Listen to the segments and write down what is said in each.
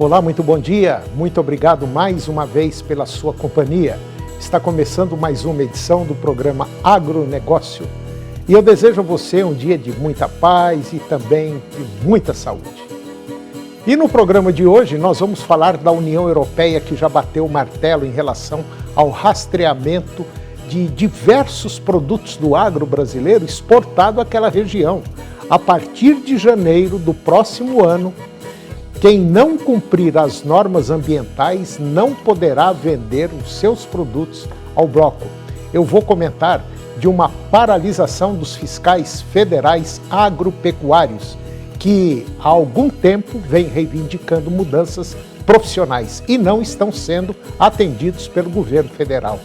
Olá, muito bom dia. Muito obrigado mais uma vez pela sua companhia. Está começando mais uma edição do programa Agronegócio. E eu desejo a você um dia de muita paz e também de muita saúde. E no programa de hoje nós vamos falar da União Europeia, que já bateu o martelo em relação ao rastreamento de diversos produtos do agro brasileiro exportado àquela região. A partir de janeiro do próximo ano, quem não cumprir as normas ambientais não poderá vender os seus produtos ao bloco. Eu vou comentar de uma paralisação dos fiscais federais agropecuários, que há algum tempo vem reivindicando mudanças profissionais e não estão sendo atendidos pelo governo federal.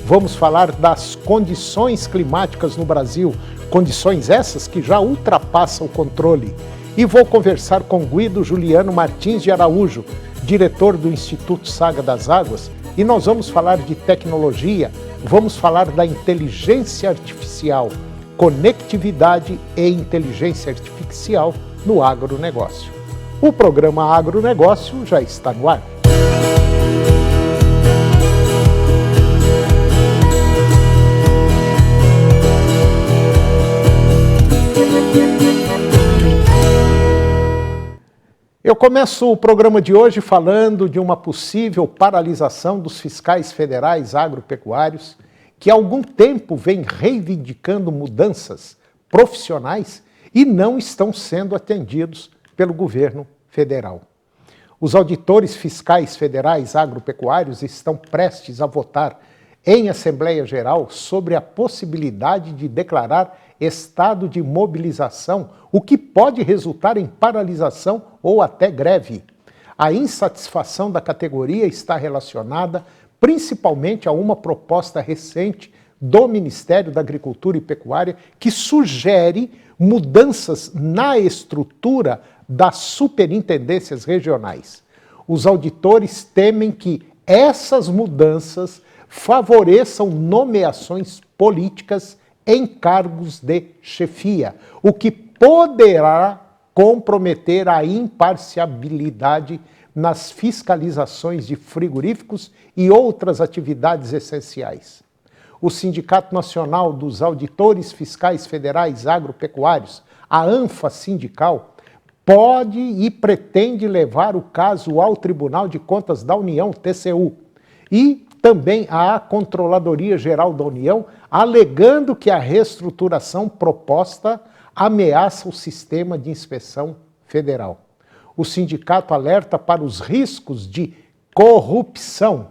Vamos falar das condições climáticas no Brasil, condições essas que já ultrapassam o controle. E vou conversar com Guido Juliano Martins de Araújo, diretor do Instituto Saga das Águas, e nós vamos falar de tecnologia, vamos falar da inteligência artificial, conectividade e inteligência artificial no agronegócio. O programa Agronegócio já está no ar. Eu começo o programa de hoje falando de uma possível paralisação dos fiscais federais agropecuários, que há algum tempo vem reivindicando mudanças profissionais e não estão sendo atendidos pelo governo federal. Os auditores fiscais federais agropecuários estão prestes a votar em Assembleia Geral sobre a possibilidade de declarar estado de mobilização, o que pode resultar em paralisação ou até greve. A insatisfação da categoria está relacionada principalmente a uma proposta recente do Ministério da Agricultura e Pecuária que sugere mudanças na estrutura das superintendências regionais. Os auditores temem que essas mudanças favoreçam nomeações políticas em cargos de chefia, o que poderá comprometer a imparcialidade nas fiscalizações de frigoríficos e outras atividades essenciais. O Sindicato Nacional dos Auditores Fiscais Federais Agropecuários, a ANFA Sindical, pode e pretende levar o caso ao Tribunal de Contas da União, TCU, e também à Controladoria Geral da União, alegando que a reestruturação proposta ameaça o sistema de inspeção federal. O sindicato alerta para os riscos de corrupção,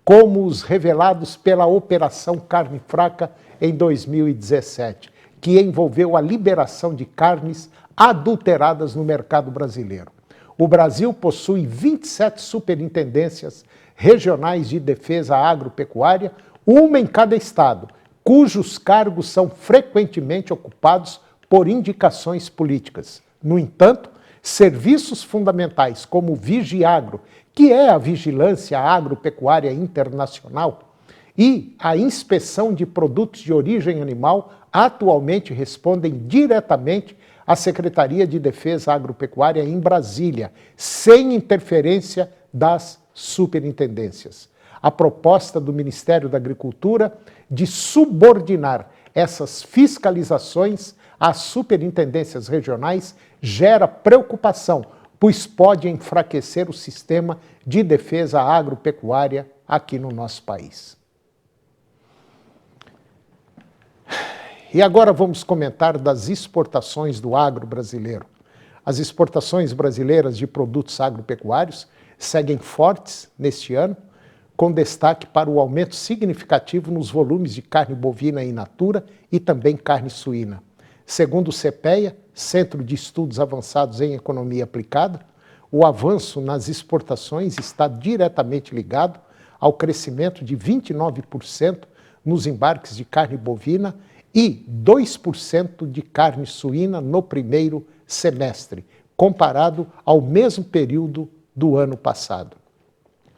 como os revelados pela Operação Carne Fraca em 2017, que envolveu a liberação de carnes adulteradas no mercado brasileiro. O Brasil possui 27 superintendências regionais de defesa agropecuária, uma em cada estado, cujos cargos são frequentemente ocupados por indicações políticas. No entanto, serviços fundamentais como o Vigiagro, que é a vigilância agropecuária internacional, e a inspeção de produtos de origem animal, atualmente respondem diretamente à Secretaria de Defesa Agropecuária em Brasília, sem interferência das superintendências. A proposta do Ministério da Agricultura de subordinar essas fiscalizações às superintendências regionais gera preocupação, pois pode enfraquecer o sistema de defesa agropecuária aqui no nosso país. E agora vamos comentar das exportações do agro brasileiro. As exportações brasileiras de produtos agropecuários seguem fortes neste ano, com destaque para o aumento significativo nos volumes de carne bovina in natura e também carne suína. Segundo o CPEA, Centro de Estudos Avançados em Economia Aplicada, o avanço nas exportações está diretamente ligado ao crescimento de 29% nos embarques de carne bovina e 2% de carne suína no primeiro semestre, comparado ao mesmo período do ano passado.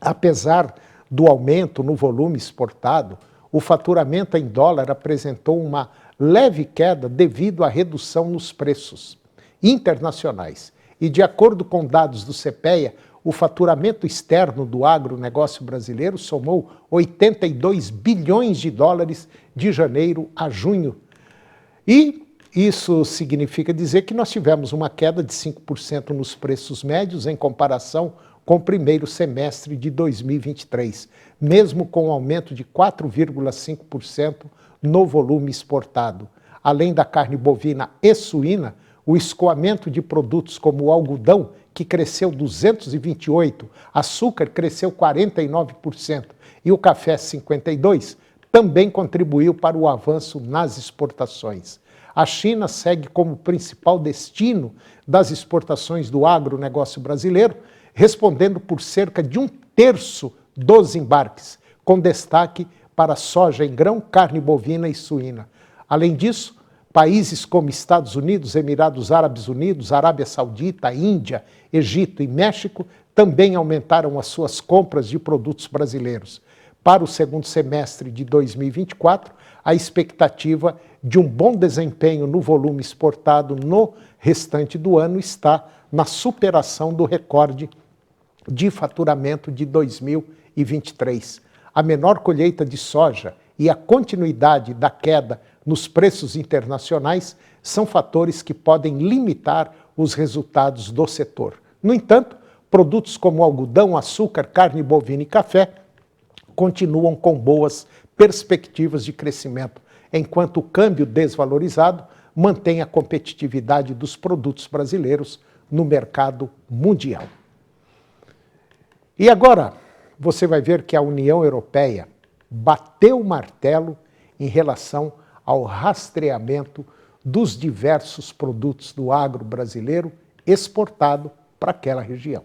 Apesar do aumento no volume exportado, o faturamento em dólar apresentou uma leve queda devido à redução nos preços internacionais. E de acordo com dados do CPEA, o faturamento externo do agronegócio brasileiro somou 82 bilhões de dólares de janeiro a junho. E isso significa dizer que nós tivemos uma queda de 5% nos preços médios em comparação com o primeiro semestre de 2023, mesmo com um aumento de 4,5% no volume exportado. Além da carne bovina e suína, o escoamento de produtos como o algodão, que cresceu 228%, açúcar cresceu 49% e o café 52%, também contribuiu para o avanço nas exportações. A China segue como principal destino das exportações do agronegócio brasileiro, respondendo por cerca de 1/3 dos embarques, com destaque para soja em grão, carne bovina e suína. Além disso, países como Estados Unidos, Emirados Árabes Unidos, Arábia Saudita, Índia, Egito e México também aumentaram as suas compras de produtos brasileiros. Para o segundo semestre de 2024, a expectativa de um bom desempenho no volume exportado no restante do ano está na superação do recorde de faturamento de 2023. A menor colheita de soja e a continuidade da queda nos preços internacionais são fatores que podem limitar os resultados do setor. No entanto, produtos como algodão, açúcar, carne bovina e café continuam com boas perspectivas de crescimento, enquanto o câmbio desvalorizado mantém a competitividade dos produtos brasileiros no mercado mundial. E agora, você vai ver que a União Europeia bateu o martelo em relação ao rastreamento dos diversos produtos do agro brasileiro exportado para aquela região.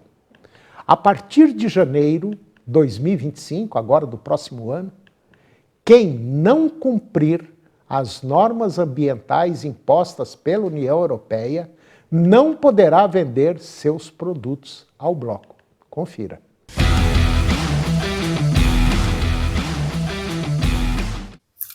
A partir de janeiro de 2025, agora do próximo ano, quem não cumprir as normas ambientais impostas pela União Europeia não poderá vender seus produtos ao bloco. Confira.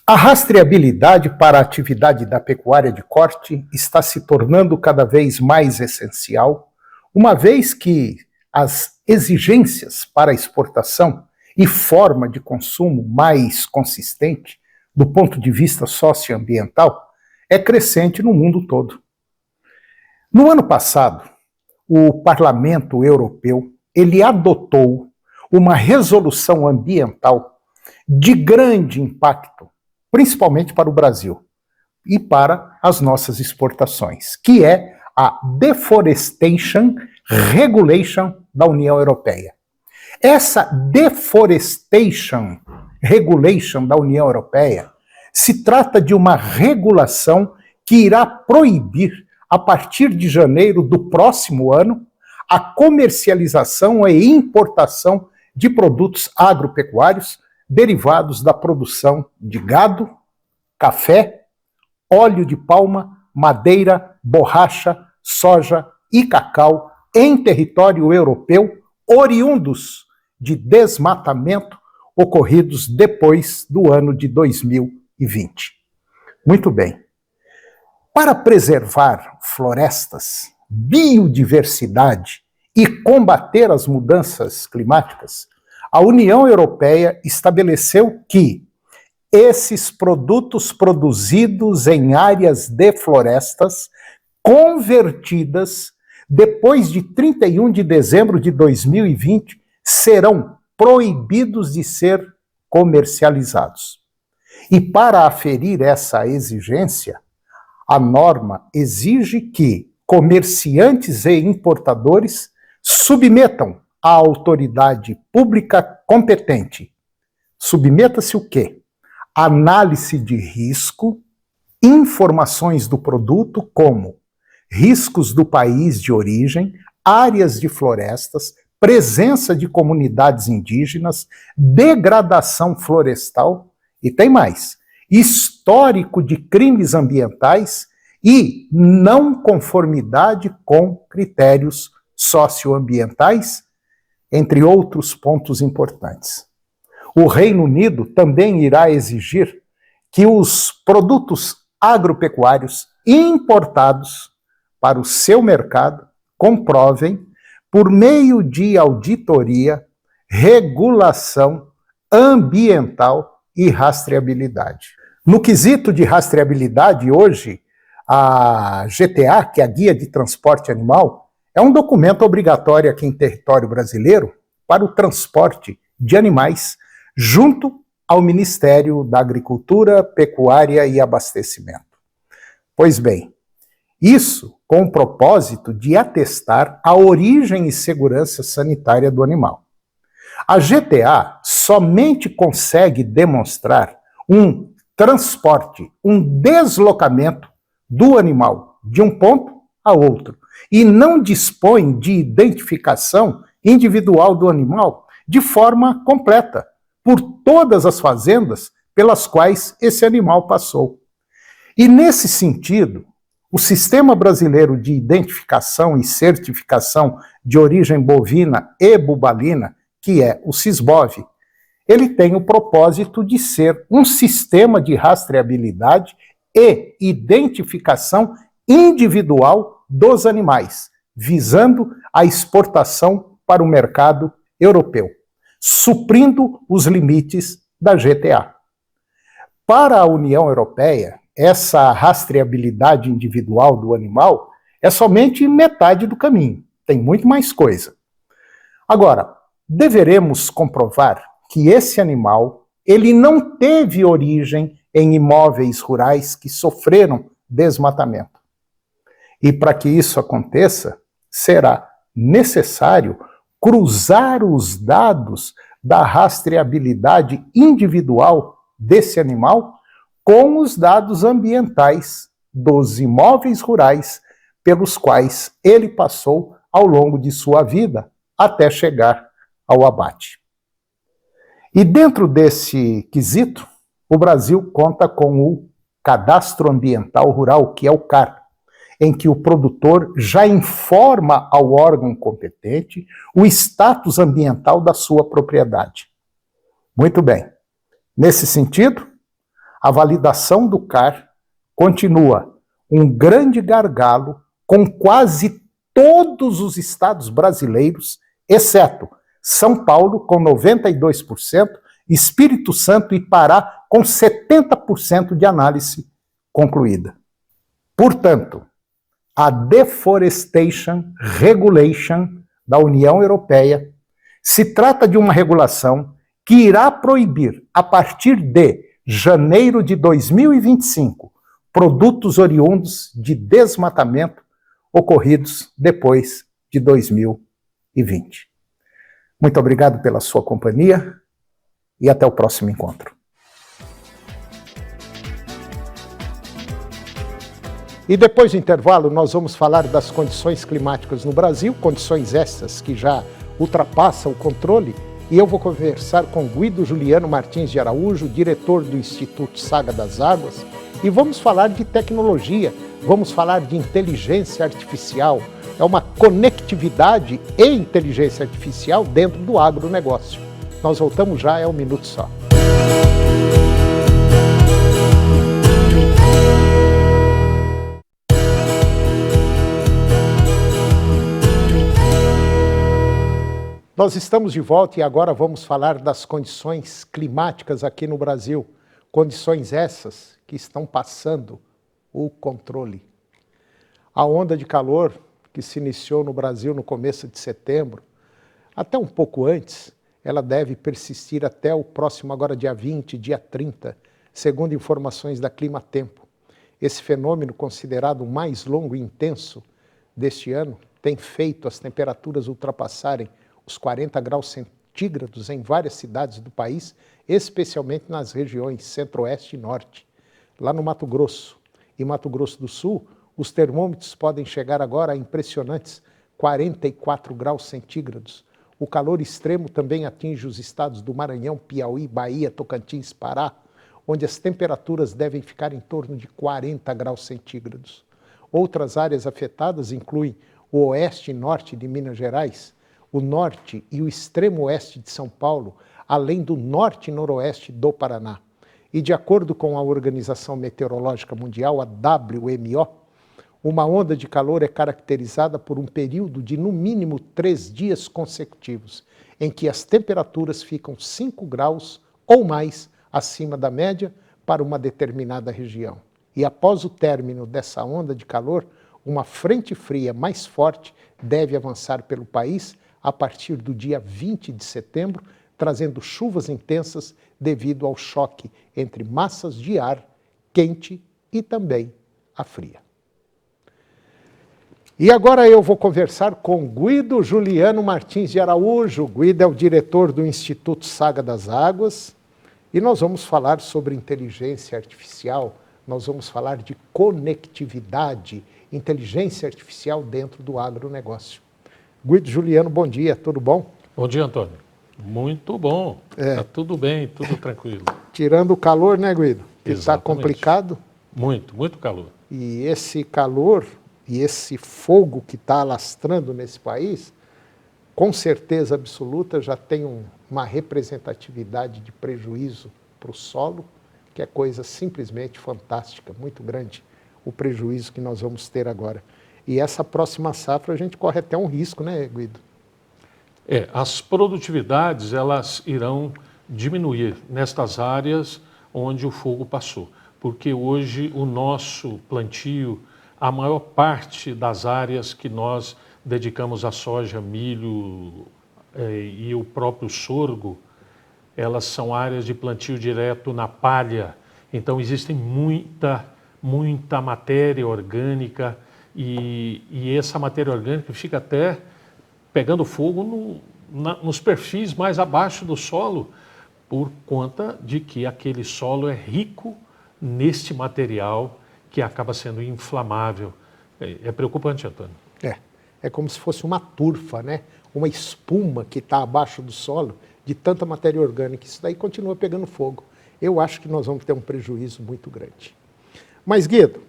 A rastreabilidade para a atividade da pecuária de corte está se tornando cada vez mais essencial, uma vez que as exigências para a exportação e forma de consumo mais consistente, do ponto de vista socioambiental, é crescente no mundo todo. No ano passado, o Parlamento Europeu ele adotou uma resolução ambiental de grande impacto, principalmente para o Brasil e para as nossas exportações, que é a Deforestation Regulation da União Europeia. Essa Deforestation Regulation da União Europeia se trata de uma regulação que irá proibir, a partir de janeiro do próximo ano, a comercialização e importação de produtos agropecuários derivados da produção de gado, café, óleo de palma, madeira, borracha, soja e cacau em território europeu, oriundos de desmatamento ocorridos depois do ano de 2020. Muito bem. Para preservar florestas, biodiversidade e combater as mudanças climáticas, a União Europeia estabeleceu que esses produtos produzidos em áreas de florestas convertidas depois de 31 de dezembro de 2020 serão proibidos de ser comercializados. E para aferir essa exigência, a norma exige que comerciantes e importadores submetam à autoridade pública competente. Submeta-se o quê? Análise de risco, informações do produto como riscos do país de origem, áreas de florestas, presença de comunidades indígenas, degradação florestal e tem mais, histórico de crimes ambientais e não conformidade com critérios socioambientais, entre outros pontos importantes. O Reino Unido também irá exigir que os produtos agropecuários importados para o seu mercado comprovem por meio de auditoria, regulação ambiental e rastreabilidade. No quesito de rastreabilidade, hoje, a GTA, que é a Guia de Transporte Animal, é um documento obrigatório aqui em território brasileiro para o transporte de animais junto ao Ministério da Agricultura, Pecuária e Abastecimento. Pois bem, isso com o propósito de atestar a origem e segurança sanitária do animal. A GTA somente consegue demonstrar um transporte, um deslocamento do animal de um ponto a outro e não dispõe de identificação individual do animal de forma completa por todas as fazendas pelas quais esse animal passou. E nesse sentido, o Sistema Brasileiro de Identificação e Certificação de Origem Bovina e Bubalina, que é o SISBOV, ele tem o propósito de ser um sistema de rastreabilidade e identificação individual dos animais, visando a exportação para o mercado europeu, suprindo os limites da GTA. Para a União Europeia, essa rastreabilidade individual do animal é somente metade do caminho, tem muito mais coisa. Agora, deveremos comprovar que esse animal, ele não teve origem em imóveis rurais que sofreram desmatamento. E para que isso aconteça, será necessário cruzar os dados da rastreabilidade individual desse animal com os dados ambientais dos imóveis rurais pelos quais ele passou ao longo de sua vida até chegar ao abate. E dentro desse quesito, o Brasil conta com o Cadastro Ambiental Rural, que é o CAR, em que o produtor já informa ao órgão competente o status ambiental da sua propriedade. Muito bem. Nesse sentido, a validação do CAR continua um grande gargalo com quase todos os estados brasileiros, exceto São Paulo, com 92%, Espírito Santo e Pará, com 70% de análise concluída. Portanto, a Deforestation Regulation da União Europeia se trata de uma regulação que irá proibir, a partir de janeiro de 2025, produtos oriundos de desmatamento ocorridos depois de 2020. Muito obrigado pela sua companhia e até o próximo encontro. E depois do intervalo, nós vamos falar das condições climáticas no Brasil, condições estas que já ultrapassam o controle, e eu vou conversar com Guido Juliano Martins de Araújo, diretor do Instituto Saga das Águas, e vamos falar de tecnologia, vamos falar de inteligência artificial, é uma conectividade e inteligência artificial dentro do agronegócio. Nós voltamos já, é um minuto só. Nós estamos de volta e agora vamos falar das condições climáticas aqui no Brasil. Condições essas que estão passando o controle. A onda de calor que se iniciou no Brasil no começo de setembro, até um pouco antes, ela deve persistir até o próximo, agora dia 20, dia 30, segundo informações da Climatempo. Esse fenômeno, considerado o mais longo e intenso deste ano, tem feito as temperaturas ultrapassarem os 40 graus centígrados em várias cidades do país, especialmente nas regiões centro-oeste e norte. Lá no Mato Grosso e Mato Grosso do Sul, os termômetros podem chegar agora a impressionantes 44 graus centígrados. O calor extremo também atinge os estados do Maranhão, Piauí, Bahia, Tocantins, Pará, onde as temperaturas devem ficar em torno de 40 graus centígrados. Outras áreas afetadas incluem o oeste e norte de Minas Gerais, o norte e o extremo oeste de São Paulo, além do norte e noroeste do Paraná. E de acordo com a Organização Meteorológica Mundial, a WMO, Uma onda de calor é caracterizada por um período de, no mínimo, 3 dias consecutivos, em que as temperaturas ficam 5 graus ou mais acima da média para uma determinada região. E após o término dessa onda de calor, uma frente fria mais forte deve avançar pelo país a partir do dia 20 de setembro, trazendo chuvas intensas devido ao choque entre massas de ar quente e também a fria. E agora eu vou conversar com Guido Juliano Martins de Araújo. Guido é o diretor do Instituto Saga das Águas e nós vamos falar sobre inteligência artificial, nós vamos falar de conectividade, inteligência artificial dentro do agronegócio. Guido Juliano, bom dia, tudo bom? Bom dia, Antônio. Muito bom, tá tudo bem, tudo tranquilo. Tirando o calor, né, Guido? Que está complicado. Muito calor. E esse calor e esse fogo que está alastrando nesse país, com certeza absoluta, já tem uma representatividade de prejuízo para o solo, que é coisa simplesmente fantástica, muito grande, o prejuízo que nós vamos ter agora. E essa próxima safra a gente corre até um risco, né, Guido? As produtividades, elas irão diminuir nestas áreas onde o fogo passou, porque hoje o nosso plantio, a maior parte das áreas que nós dedicamos a soja, milho e o próprio sorgo, elas são áreas de plantio direto na palha. Então existe muita matéria orgânica e essa matéria orgânica fica até pegando fogo nos perfis mais abaixo do solo, por conta de que aquele solo é rico neste material que acaba sendo inflamável. É preocupante, Antônio. É como se fosse uma turfa, né? Uma espuma que está abaixo do solo de tanta matéria orgânica. Isso daí continua pegando fogo. Eu acho que nós vamos ter um prejuízo muito grande. Mas, Guido,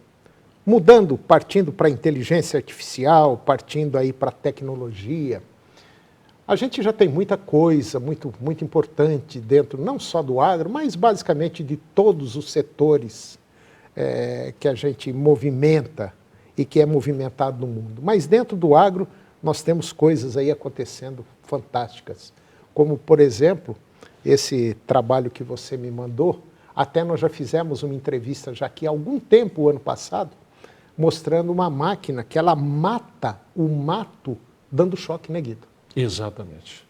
mudando, partindo para a inteligência artificial, partindo aí para a tecnologia, a gente já tem muita coisa muito importante dentro, não só do agro, mas basicamente de todos os setores que a gente movimenta e que é movimentado no mundo. Mas dentro do agro nós temos coisas aí acontecendo fantásticas, como por exemplo, esse trabalho que você me mandou, até nós já fizemos uma entrevista já aqui há algum tempo, o ano passado, mostrando uma máquina que ela mata o mato dando choque, né, Guido? Exatamente.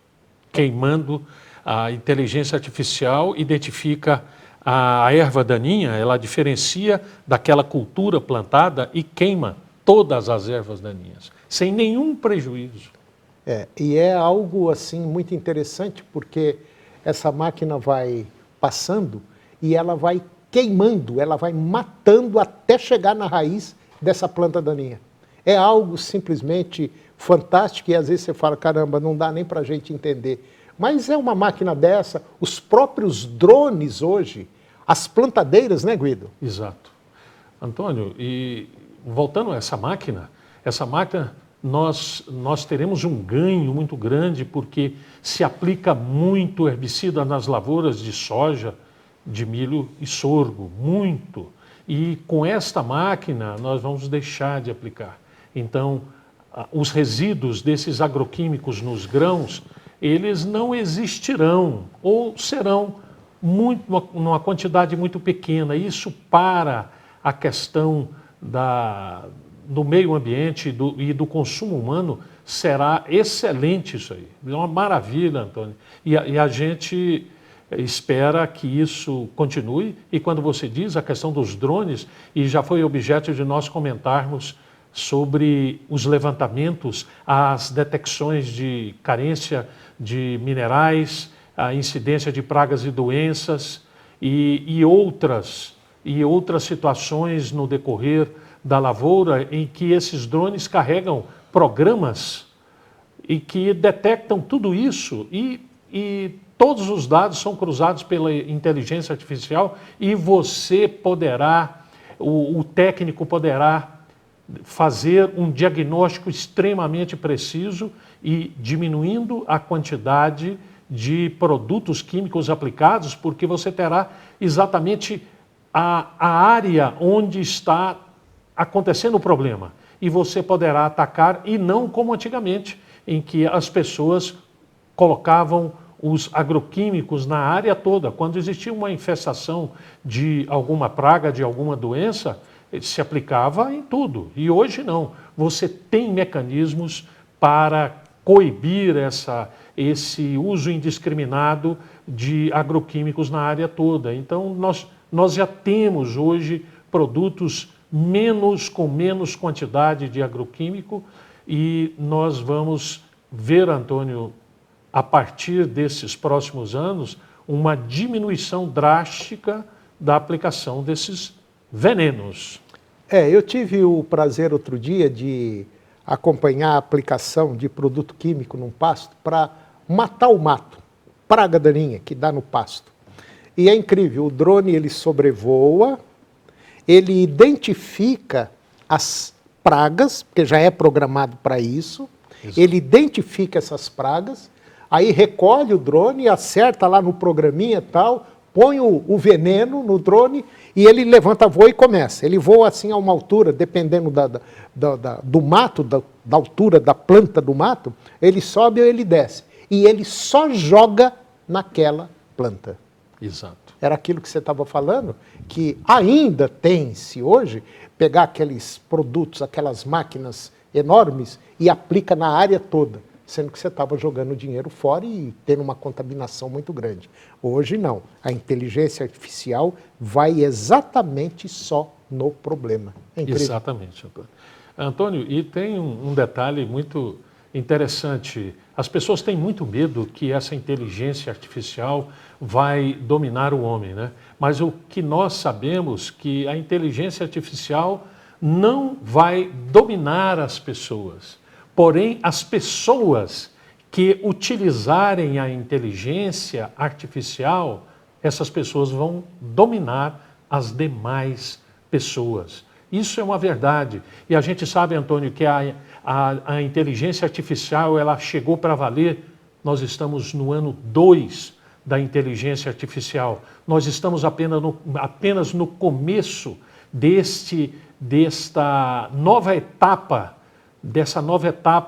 Queimando, a inteligência artificial identifica a erva daninha, ela diferencia daquela cultura plantada e queima todas as ervas daninhas, sem nenhum prejuízo. E é algo assim muito interessante, porque essa máquina vai passando e ela vai queimando, ela vai matando até chegar na raiz dessa planta daninha. É algo simplesmente fantástico e às vezes você fala, caramba, não dá nem para a gente entender. Mas é uma máquina dessa, os próprios drones hoje, as plantadeiras, né, Guido? Exato. Antônio, e voltando a essa máquina nós teremos um ganho muito grande porque se aplica muito herbicida nas lavouras de soja, de milho e sorgo, muito. E com esta máquina nós vamos deixar de aplicar. Então, os resíduos desses agroquímicos nos grãos, eles não existirão ou serão numa quantidade muito pequena. Isso para a questão do meio ambiente e do consumo humano será excelente isso aí. É uma maravilha, Antônio. E a gente espera que isso continue. E quando você diz a questão dos drones, e já foi objeto de nós comentarmos sobre os levantamentos, as detecções de carência de minerais, a incidência de pragas e doenças e outras situações no decorrer da lavoura em que esses drones carregam programas e que detectam tudo isso e todos os dados são cruzados pela inteligência artificial e você poderá, o técnico poderá fazer um diagnóstico extremamente preciso e diminuindo a quantidade de produtos químicos aplicados, porque você terá exatamente a área onde está acontecendo o problema. e você poderá atacar, e não como antigamente, em que as pessoas colocavam os agroquímicos na área toda. Quando existia uma infestação de alguma praga, de alguma doença, se aplicava em tudo. E hoje não. Você tem mecanismos para coibir esse uso indiscriminado de agroquímicos na área toda. Então, nós já temos hoje produtos com menos quantidade de agroquímico, e nós vamos ver, Antônio, a partir desses próximos anos, uma diminuição drástica da aplicação desses venenos. Eu tive o prazer outro dia de acompanhar a aplicação de produto químico num pasto para matar o mato, praga daninha que dá no pasto. E é incrível, o drone ele sobrevoa, ele identifica as pragas, porque já é programado para isso, ele identifica essas pragas, aí recolhe o drone, acerta lá no programinha e tal, põe o veneno no drone e ele levanta voo e começa. Ele voa assim a uma altura, dependendo do mato, da altura da planta do mato, ele sobe ou ele desce. E ele só joga naquela planta. Exato. Era aquilo que você estava falando, que ainda tem-se hoje, pegar aqueles produtos, aquelas máquinas enormes e aplica na área toda, sendo que você estava jogando dinheiro fora e tendo uma contaminação muito grande. Hoje não. A inteligência artificial vai exatamente só no problema. É incrível. Exatamente, Antônio. Antônio, e tem um detalhe muito interessante. As pessoas têm muito medo que essa inteligência artificial vai dominar o homem, né? Mas o que nós sabemos que a inteligência artificial não vai dominar as pessoas. Porém, as pessoas que utilizarem a inteligência artificial, essas pessoas vão dominar as demais pessoas. Isso é uma verdade. E a gente sabe, Antônio, que a inteligência artificial ela chegou para valer. Nós estamos no ano 2 da inteligência artificial. Nós estamos apenas no começo dessa nova etapa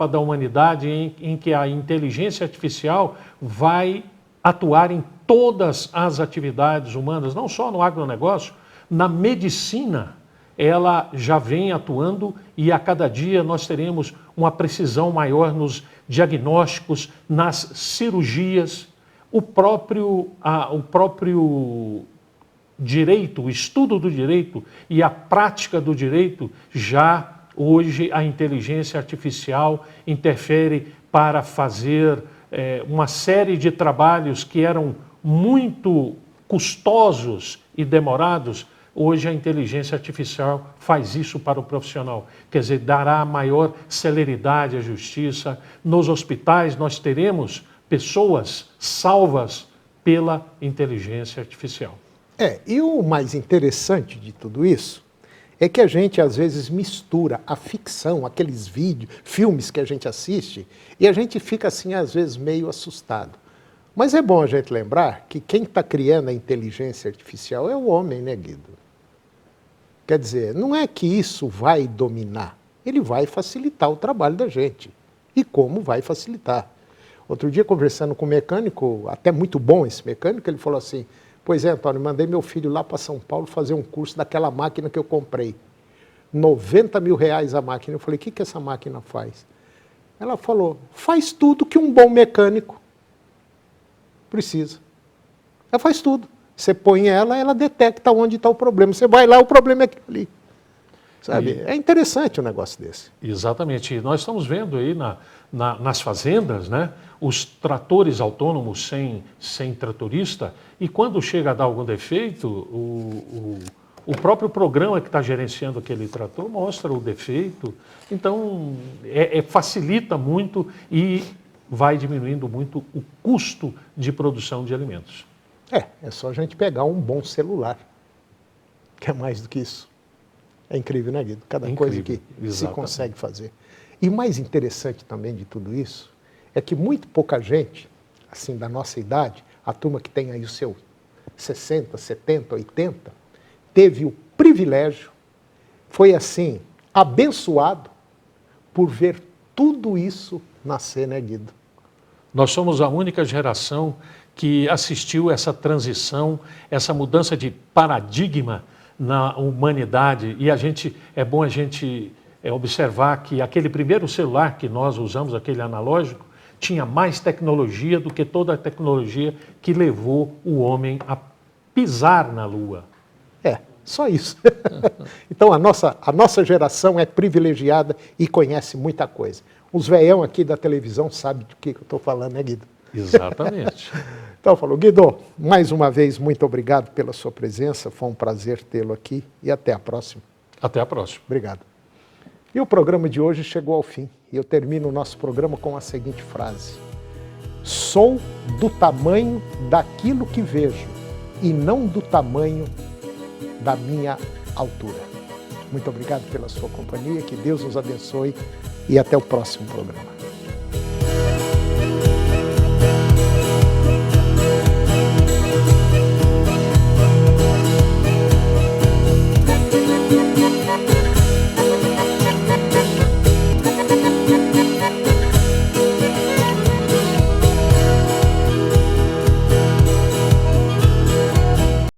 da humanidade em que a inteligência artificial vai atuar em todas as atividades humanas, não só no agronegócio, na medicina. Ela já vem atuando e a cada dia nós teremos uma precisão maior nos diagnósticos, nas cirurgias. O próprio direito, o estudo do direito e a prática do direito, já hoje a inteligência artificial interfere para fazer uma série de trabalhos que eram muito custosos e demorados. Hoje a inteligência artificial faz isso para o profissional, quer dizer, dará maior celeridade à justiça. Nos hospitais nós teremos pessoas salvas pela inteligência artificial. E o mais interessante de tudo isso é que a gente às vezes mistura a ficção, aqueles filmes que a gente assiste, e a gente fica assim às vezes meio assustado. Mas é bom a gente lembrar que quem está criando a inteligência artificial é o homem, né, Guido? Quer dizer, não é que isso vai dominar, ele vai facilitar o trabalho da gente. E como vai facilitar? Outro dia, conversando com um mecânico, até muito bom esse mecânico, ele falou assim, pois é, Antônio, mandei meu filho lá para São Paulo fazer um curso daquela máquina que eu comprei. 90 mil reais a máquina. Eu falei, o que essa máquina faz? Ela falou, faz tudo que um bom mecânico precisa. Ela faz tudo. Você põe ela detecta onde está o problema. Você vai lá, o problema é aquilo ali. Sabe? É interessante um negócio desse. Exatamente. E nós estamos vendo aí nas fazendas, né, os tratores autônomos sem tratorista, e quando chega a dar algum defeito, o próprio programa que está gerenciando aquele trator mostra o defeito. Então, facilita muito e vai diminuindo muito o custo de produção de alimentos. É só a gente pegar um bom celular, que é mais do que isso. É incrível, né, Guido? Cada coisa que se consegue fazer. E o mais interessante também de tudo isso é que muito pouca gente, assim, da nossa idade, a turma que tem aí o seu 60, 70, 80, teve o privilégio, foi assim, abençoado por ver tudo isso nascer, né, Guido? Nós somos a única geração que assistiu essa transição, essa mudança de paradigma na humanidade. E é bom a gente observar que aquele primeiro celular que nós usamos, aquele analógico, tinha mais tecnologia do que toda a tecnologia que levou o homem a pisar na Lua. Só isso. Então a nossa geração é privilegiada e conhece muita coisa. Os veião aqui da televisão sabem do que eu estou falando, né, Guido? Exatamente. Então falou, Guido, mais uma vez, muito obrigado pela sua presença, foi um prazer tê-lo aqui e até a próxima. Até a próxima. Obrigado. E o programa de hoje chegou ao fim e eu termino o nosso programa com a seguinte frase: sou do tamanho daquilo que vejo e não do tamanho da minha altura. Muito obrigado pela sua companhia, que Deus nos abençoe e até o próximo programa.